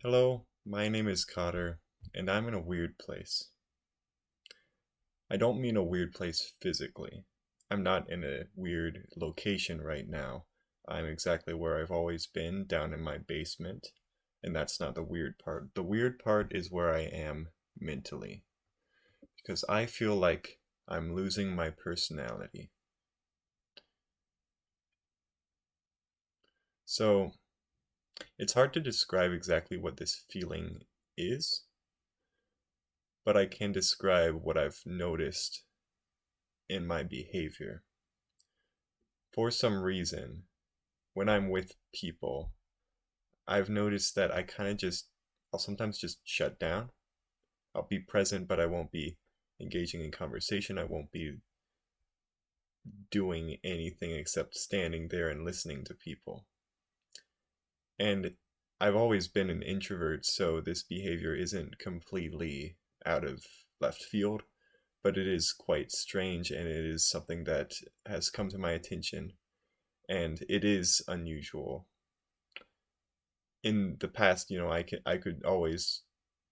Hello, my name is Cotter, and I'm in a weird place. I don't mean a weird place physically. I'm not in a weird location right now. I'm exactly where I've always been, down in my basement, and that's not the weird part. The weird part is where I am mentally, because I feel like I'm losing my personality. So, it's hard to describe exactly what this feeling is, but I can describe what I've noticed in my behavior. For some reason, when I'm with people, I've noticed that I'll sometimes just shut down. I'll be present, but I won't be engaging in conversation. I won't be doing anything except standing there and listening to people. And I've always been an introvert, so this behavior isn't completely out of left field, but it is quite strange and it is something that has come to my attention and it is unusual. In the past, I could always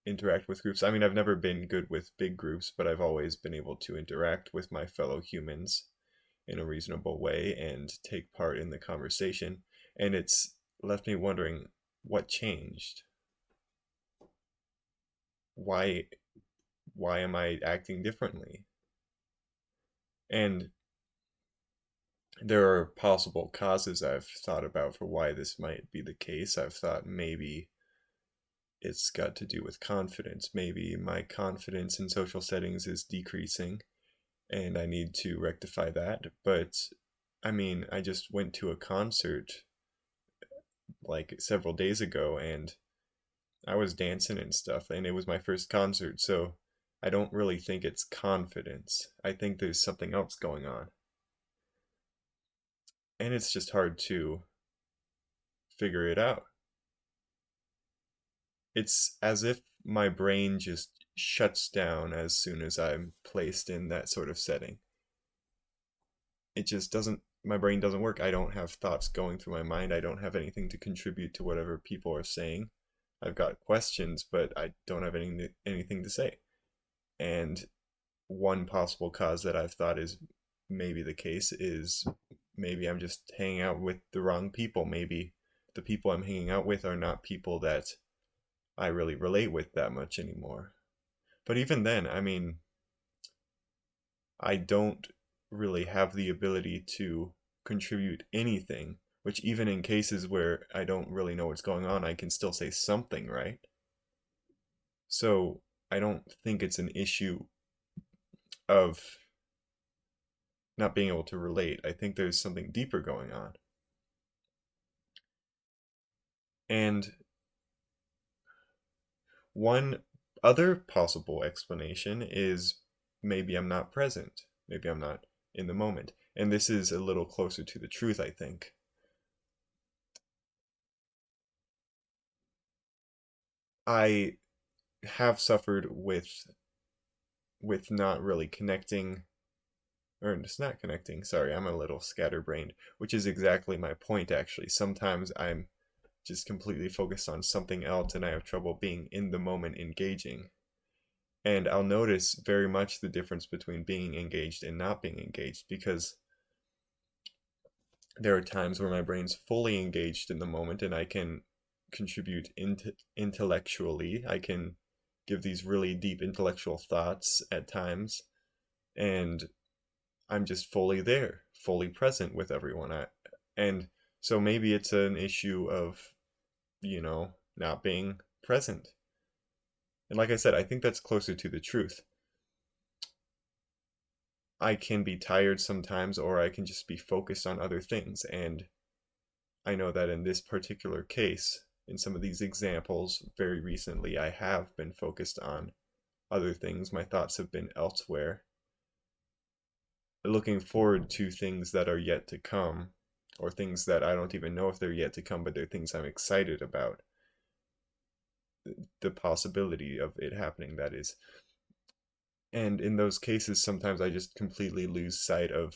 interact with groups. I mean, I've never been good with big groups, but I've always been able to interact with my fellow humans in a reasonable way and take part in the conversation. And it's left me wondering what changed. Why why am I acting differently? And there are possible causes I've thought about for why this might be the case. I've thought maybe it's got to do with confidence. Maybe my confidence in social settings is decreasing and I need to rectify that. But I mean, I just went to a concert like several days ago and I was dancing and stuff, and it was my first concert, so I don't really think it's confidence. I think there's something else going on. And it's just hard to figure it out. It's as if my brain just shuts down as soon as I'm placed in that sort of setting. It just doesn't, my brain doesn't work. I don't have thoughts going through my mind. I don't have anything to contribute to whatever people are saying. I've got questions, but I don't have anything to say. And one possible cause that I've thought is maybe the case is maybe I'm just hanging out with the wrong people. Maybe the people I'm hanging out with are not people that I really relate with that much anymore. But even then, I mean, I don't really have the ability to contribute anything, which even in cases where I don't really know what's going on, I can still say something, right? So I don't think it's an issue of not being able to relate. I think there's something deeper going on. And one other possible explanation is maybe I'm not present. Maybe I'm not in the moment. And this is a little closer to the truth, I think. I have suffered with not really connecting, or just not connecting. Sorry, I'm a little scatterbrained, which is exactly my point actually. Sometimes I'm just completely focused on something else and I have trouble being in the moment engaging. And I'll notice very much the difference between being engaged and not being engaged because there are times where my brain's fully engaged in the moment and I can contribute intellectually. I can give these really deep intellectual thoughts at times, and I'm just fully there, fully present with everyone. And so maybe it's an issue of, not being present. And like I said, I think that's closer to the truth. I can be tired sometimes, or I can just be focused on other things. And I know that in this particular case, in some of these examples, very recently, I have been focused on other things. My thoughts have been elsewhere, looking forward to things that are yet to come, or things that I don't even know if they're yet to come, but they're things I'm excited about. The possibility of it happening, that is. And in those cases, sometimes I just completely lose sight of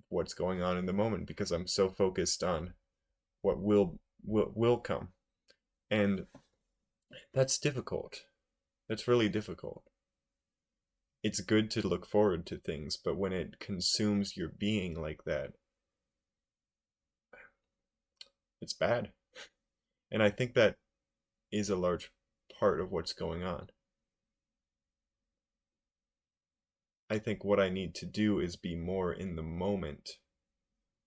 what's going on in the moment because I'm so focused on what will come. And That's difficult. That's really difficult. It's good to look forward to things, but when it consumes your being like that, it's bad. And I think that is a large part of what's going on. I think what I need to do is be more in the moment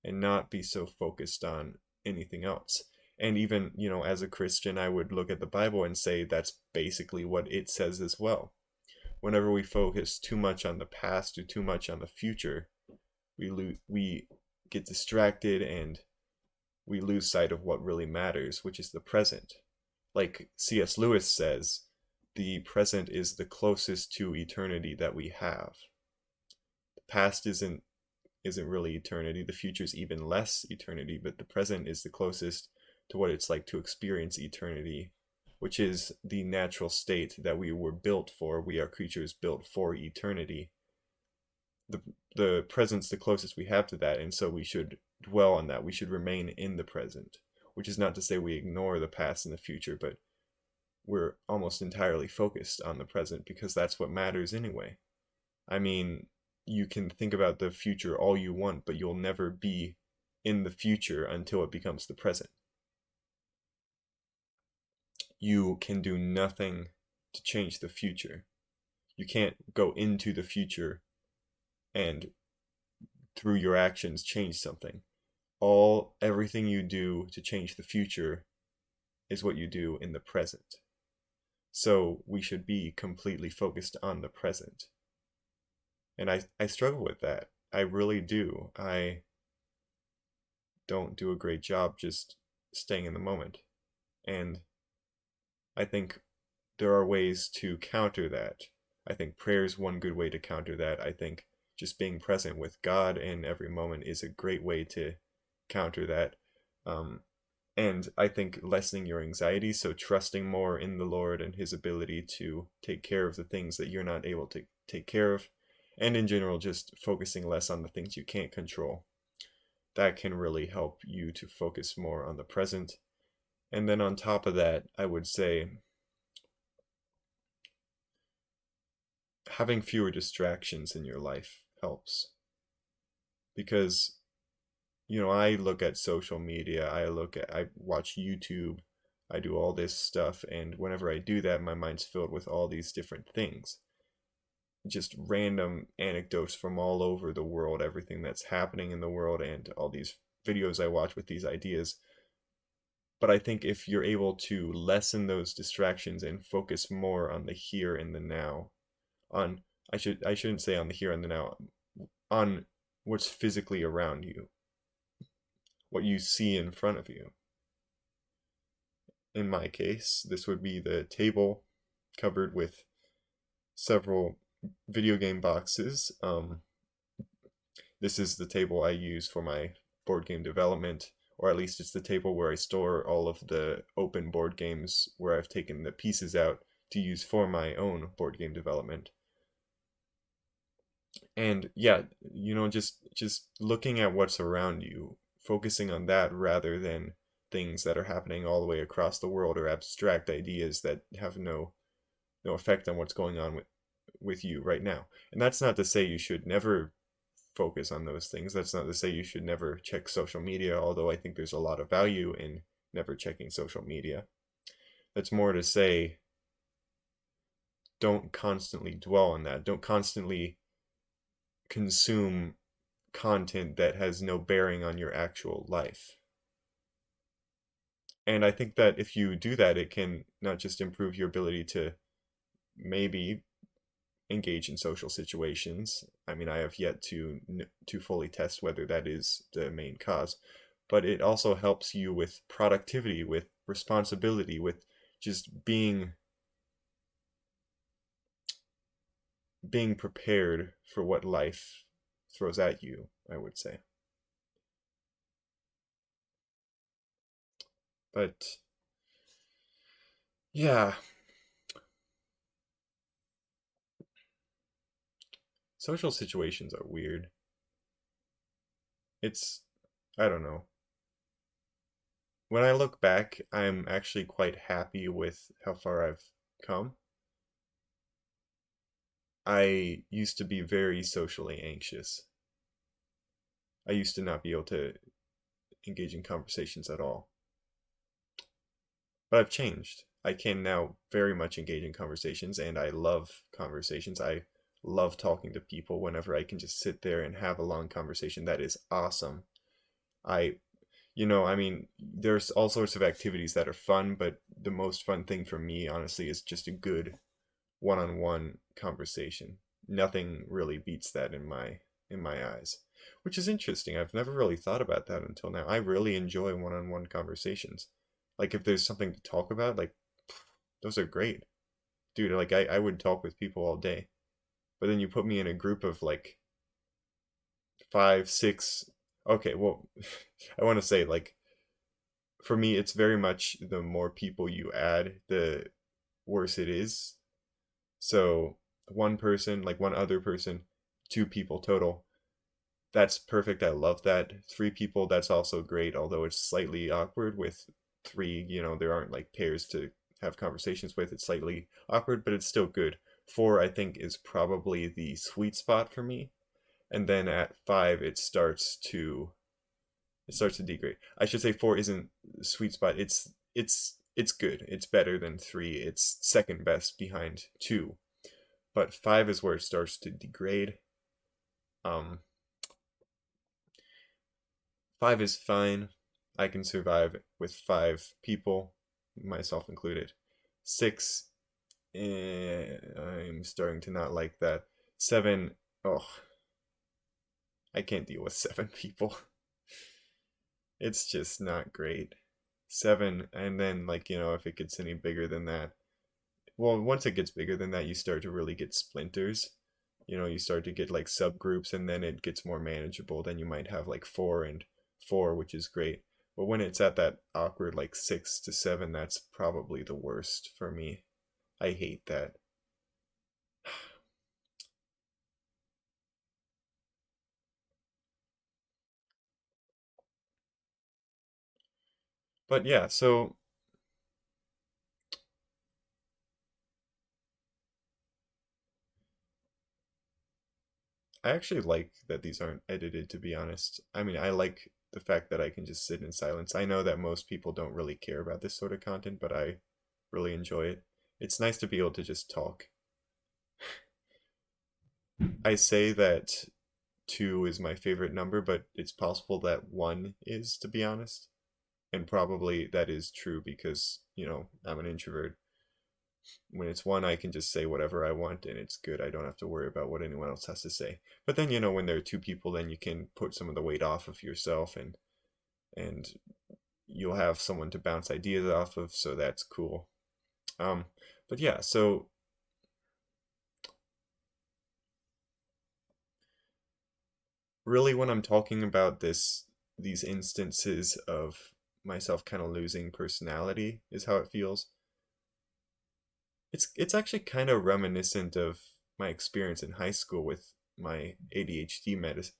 and not be so focused on anything else. And even, as a Christian, I would look at the Bible and say that's basically what it says as well. Whenever we focus too much on the past or too much on the future, we get distracted and we lose sight of what really matters, which is the present. Like C.S. Lewis says, the present is the closest to eternity that we have. The past isn't really eternity. The future's even less eternity, but the present is the closest to what it's like to experience eternity, which is the natural state that we were built for. We are creatures built for eternity. The the present's the closest we have to that, and so we should dwell on that. We should remain in the present, which is not to say we ignore the past and the future, but we're almost entirely focused on the present because that's what matters anyway. I mean, you can think about the future all you want, but you'll never be in the future until it becomes the present. You can do nothing to change the future. You can't go into the future and through your actions change something. Everything you do to change the future is what you do in the present. So we should be completely focused on the present. And I struggle with that. I really do. I don't do a great job just staying in the moment. And I think there are ways to counter that. I think prayer is one good way to counter that. I think just being present with God in every moment is a great way to counter that. Um, and I think lessening your anxiety, so trusting more in the Lord and His ability to take care of the things that you're not able to take care of, and in general, just focusing less on the things you can't control. That can really help you to focus more on the present. And then on top of that, I would say having fewer distractions in your life helps. Because, I look at social media, I watch YouTube, I do all this stuff, and whenever I do that, my mind's filled with all these different things. Just random anecdotes from all over the world, everything that's happening in the world, and all these videos I watch with these ideas. But I think if you're able to lessen those distractions and focus more on the here and the now, on I shouldn't say on the here and the now, on what's physically around you, what you see in front of you. In my case, this would be the table covered with several video game boxes. This is the table I use for my board game development, or at least it's the table where I store all of the open board games where I've taken the pieces out to use for my own board game development. And yeah, just looking at what's around you, focusing on that rather than things that are happening all the way across the world or abstract ideas that have no effect on what's going on with you right now. And that's not to say you should never focus on those things. That's not to say you should never check social media, although I think there's a lot of value in never checking social media. That's more to say don't constantly dwell on that. Don't constantly consume content that has no bearing on your actual life. And I think that if you do that, it can not just improve your ability to maybe engage in social situations. I mean, I have yet to fully test whether that is the main cause, but it also helps you with productivity, with responsibility, with just being prepared for what life throws at you, I would say. But yeah, social situations are weird. It's, I don't know. when I look back, I'm actually quite happy with how far I've come. I used to be very socially anxious. I used to not be able to engage in conversations at all. But I've changed. I can now very much engage in conversations, and I love conversations. I love talking to people whenever I can just sit there and have a long conversation. That is awesome. I, I mean, there's all sorts of activities that are fun, but the most fun thing for me, honestly, is just a good one-on-one conversation. Nothing really beats that in my eyes, which is interesting. I've never really thought about that until now. I really enjoy one-on-one conversations. Like if there's something to talk about, like those are great. Dude, like I would talk with people all day. But then you put me in a group of like five, six. Okay, well, I want to say like for me, it's very much the more people you add, the worse it is. So one person, like one other person, two people total. That's perfect. I love that. Three people, that's also great, although it's slightly awkward with three, there aren't like pairs to have conversations with. It's slightly awkward, but it's still good. Four, I think, is probably the sweet spot for me. And then at five, it starts to degrade. I should say four isn't the sweet spot. It's good. It's better than three. It's second best behind two. But five is where it starts to degrade. Um, Five is fine. I can survive with five people, myself included. Six, I'm starting to not like that. Seven, oh, I can't deal with seven people. It's just not great. Seven, and then, like, if it gets any bigger than that, well, once it gets bigger than that, you start to really get splinters. You start to get like subgroups, and then it gets more manageable. Then you might have like four and four, which is great. But when it's at that awkward like six to seven, that's probably the worst for me. I hate that. But yeah, so I actually like that these aren't edited, to be honest. I mean, I like the fact that I can just sit in silence. I know that most people don't really care about this sort of content, but I really enjoy it. It's nice to be able to just talk. I say that two is my favorite number, but it's possible that one is, to be honest. And probably that is true because, I'm an introvert. When it's one, I can just say whatever I want and it's good. I don't have to worry about what anyone else has to say. But then, when there are two people, then you can put some of the weight off of yourself and you'll have someone to bounce ideas off of, so that's cool. Um, but yeah, so really when I'm talking about these instances of myself kind of losing personality is how it feels. It's actually kind of reminiscent of my experience in high school with my ADHD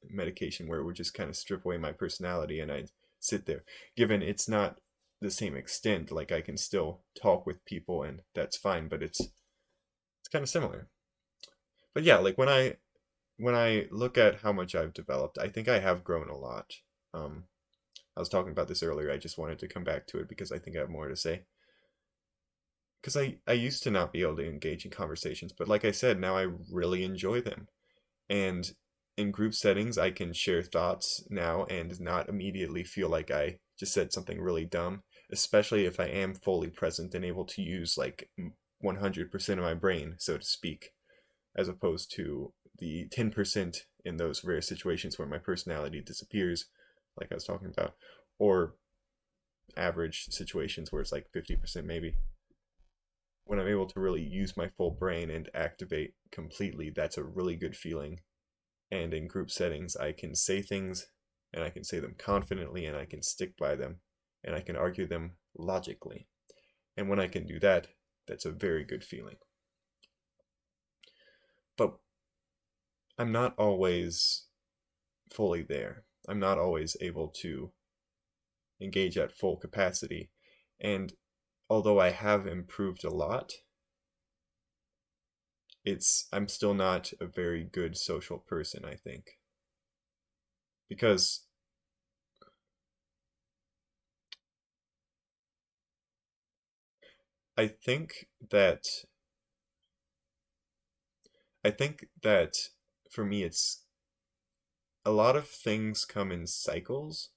medication, where it would just kind of strip away my personality and I'd sit there. Given it's not the same extent, like I can still talk with people and that's fine, but it's kind of similar. But yeah, like when I look at how much I've developed, I think I have grown a lot. Um, I was talking about this earlier. I just wanted to come back to it because I think I have more to say. Because I used to not be able to engage in conversations, but like I said, now I really enjoy them. And in group settings, I can share thoughts now and not immediately feel like I just said something really dumb, especially if I am fully present and able to use like 100% of my brain, so to speak, as opposed to the 10% in those rare situations where my personality disappears, like I was talking about, or average situations where it's like 50% maybe. When I'm able to really use my full brain and activate completely, that's a really good feeling. And in group settings, I can say things and I can say them confidently and I can stick by them and I can argue them logically. And when I can do that, that's a very good feeling. But I'm not always fully there. I'm not always able to engage at full capacity. And although I have improved a lot, I'm still not a very good social person, I think. Because I think that I think that for me it's a lot of things come in cycles.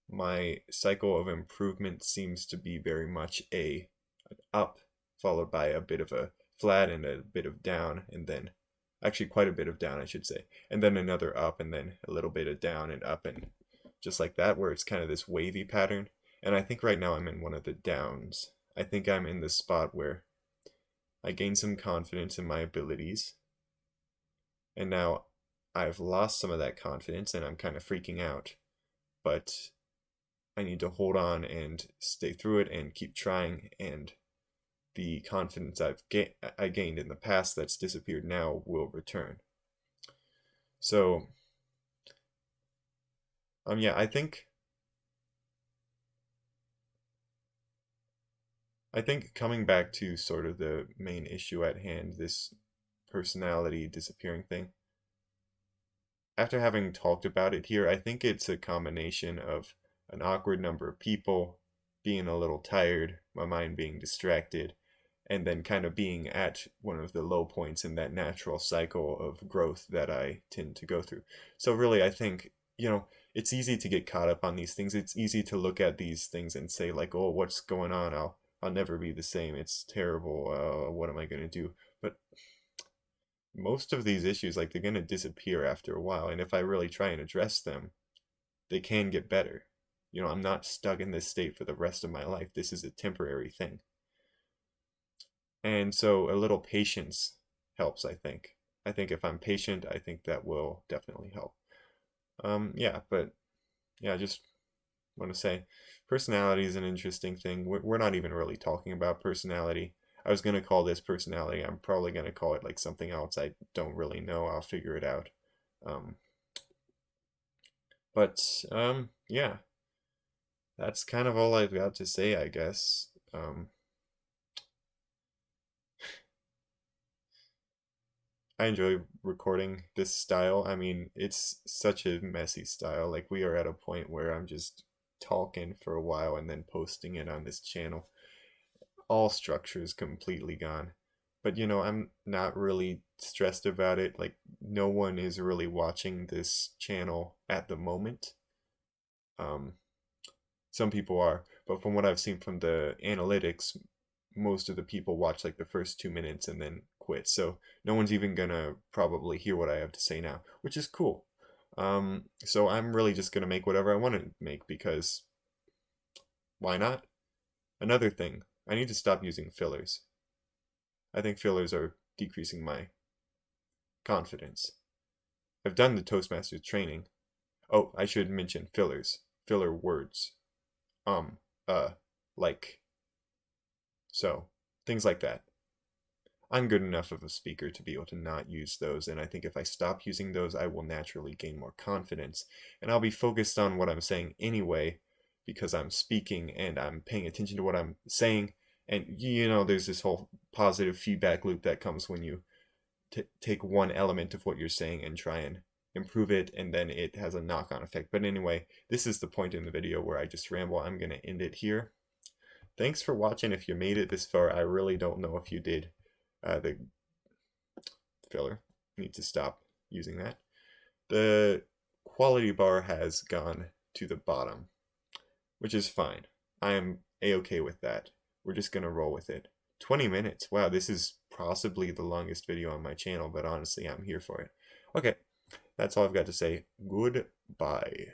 My cycle of improvement seems to be very much an up followed by a bit of a flat and a bit of down, and then actually quite a bit of down, I should say, and then another up and then a little bit of down and up, and just like that, where it's kind of this wavy pattern. And I think right now I'm in one of the downs. I think I'm in the spot where I gained some confidence in my abilities, and now I've lost some of that confidence and I'm kind of freaking out. But I need to hold on and stay through it and keep trying, and the confidence I gained in the past that's disappeared now will return. So, yeah, I think coming back to sort of the main issue at hand, this personality disappearing thing, after having talked about it here, I think it's a combination of an awkward number of people, being a little tired, my mind being distracted, and then kind of being at one of the low points in that natural cycle of growth that I tend to go through. So really, I think, it's easy to get caught up on these things. It's easy to look at these things and say like, oh, what's going on? I'll never be the same. It's terrible. What am I going to do? But most of these issues, like, they're going to disappear after a while. And if I really try and address them, they can get better. I'm not stuck in this state for the rest of my life. This is a temporary thing. And so a little patience helps, I think. I think if I'm patient, I think that will definitely help. Yeah, but yeah, I just want to say personality is an interesting thing. We're not even really talking about personality. I was going to call this personality. I'm probably going to call it like something else. I don't really know. I'll figure it out. Um, but yeah, that's kind of all I've got to say, I guess. I enjoy recording this style. I mean, it's such a messy style. Like, we are at a point where I'm just talking for a while and then posting it on this channel. All structure is completely gone. But I'm not really stressed about it. Like, no one is really watching this channel at the moment. Um, some people are, but from what I've seen from the analytics, most of the people watch like the first 2 minutes and then quit. So no one's even gonna probably hear what I have to say now, which is cool. So I'm really just gonna make whatever I want to make, because why not? Another thing, I need to stop using fillers. I think fillers are decreasing my confidence. I've done the Toastmasters training. Oh, I should mention fillers. Filler words. Um, uh, like. So, things like that. I'm good enough of a speaker to be able to not use those, and I think if I stop using those, I will naturally gain more confidence, and I'll be focused on what I'm saying anyway, because I'm speaking and I'm paying attention to what I'm saying, and there's this whole positive feedback loop that comes when you take one element of what you're saying and try and improve it, and then it has a knock-on effect. But anyway, this is the point in the video where I just ramble. I'm going to end it here. Thanks for watching. If you made it this far, I really don't know if you did. The filler, need to stop using that. The quality bar has gone to the bottom, which is fine. I am a-okay with that. We're just gonna roll with it. 20 minutes. Wow, this is possibly the longest video on my channel, but honestly, I'm here for it. Okay, that's all I've got to say. Goodbye.